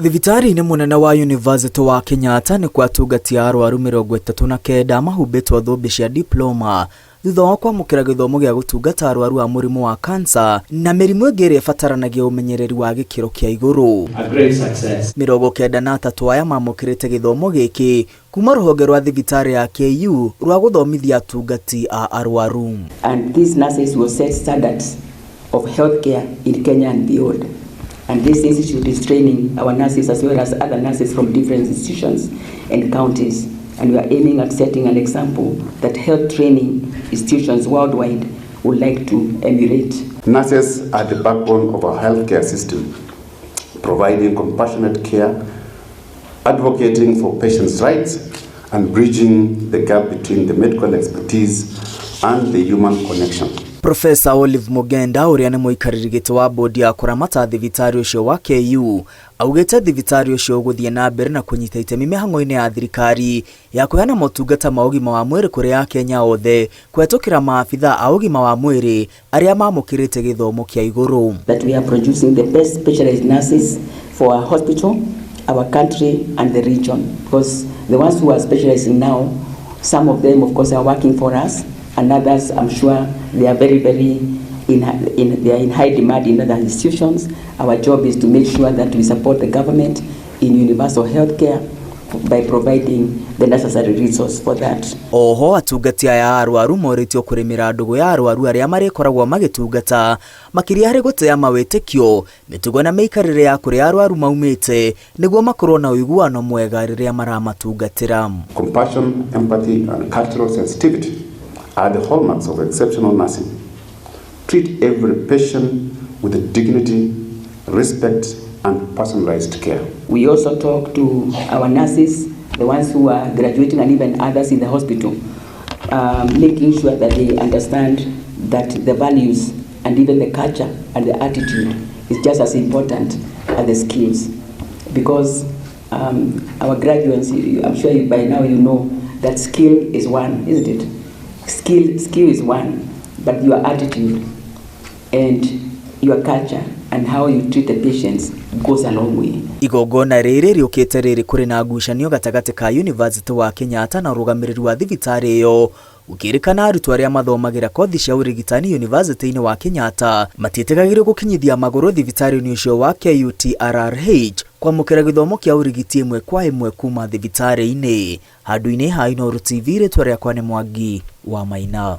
Thibitarĩ nĩ mũnene wa University wa Kenyatta nĩ kwa atungati arwaru 39 mahumbĩtwo thũmbĩ cia diploma thutha wa kwamũkĩra gĩthomo gĩa gũtungata arwaru a mũrimũ wa cancer na mĩrimũ ĩngĩ ĩrĩa ĩbataranagia ũmenyereri wa gĩkĩro kĩa igũrũ. 93 aya mamũkĩrĩte gĩthomo gĩkĩ kuma rũhonge rwa thibitarĩ ya KU rwa gũthomithia atungati a arwaru. And these nurses will set standards of healthcare in Kenya and beyond. And this institute is training our nurses as well as other nurses from different institutions and counties. And we are aiming at setting an example that health training institutions worldwide would like to emulate. Nurses are the backbone of our healthcare system, providing compassionate care, advocating for patients' rights, and bridging the gap between the medical expertise and the human connection. Professor Olive Mugenda ũrĩa nĩ mũikarĩri gĩtĩ wa bodi ya kũramata thibitarĩ ũcio wa KU augĩte thibitarĩ ũcio gũthiĩ na mbere na kũnyita itemi mĩhang'o-inĩ ya thirikari ya kũheana motungata ma ũgima wa mwĩrĩ kũrĩ Akenya othe kũhetũkĩra maabitha a ũgima wa mwĩrĩ arĩa mamũkĩrĩte gĩthomo kĩa igũrũ. That we are producing the best specialized nurses for our hospital, our country and the region, because the ones who are specializing now, some of them of course are working for us, and others, I'm sure, they are very they are in high demand in other institutions. Our job is to make sure that we support the government in universal healthcare by providing the necessary resource for that. Oho atungati aya arwaru moritio kũrĩmĩra ndũgũ ya arwaru arĩa marĩkoragwo magĩtungata makĩria harĩ gũteya mawĩtĩkio mĩtugo na mĩikarĩre ya kũrĩa arwaru maumĩte nĩguo makorwo na ũiguano mwega rĩrĩa maramatungatĩra. Compassion, empathy and cultural sensitivity are the hallmarks of exceptional nursing. Treat every patient with dignity, respect, and personalized care. We also talk to our nurses, the ones who are graduating and even others in the hospital, making sure that they understand that the values and even the culture and the attitude is just as important as the skills. Because our graduates, I'm sure by now you know that skill is one, isn't it? Skill is one, but your attitude and your culture and how you treat the patients goes a long way. Igongona rĩrĩ rĩũkĩte rĩrĩ kũrĩ na ngucanio gatagatĩ ka University wa Kenyatta na ũrũgamĩrĩri wa thibitarĩ ĩyo ũkĩrĩkana arutwo arĩa mathomagĩra kothi cia ũrigitani University-inĩ wa Kenyatta matiĩtĩkagĩrĩrio gũkinyithia magũrũ thibitarĩ-inĩ ũcio wa KUTRRH kwamũkĩra gĩthomo kĩa ũrigiti ĩmwe kwa ĩmwe kuma thibitarĩ-inĩ. Handũ-inĩ ha Inooro TV rĩtwa rĩakwa nĩ Mwangi wa Maina.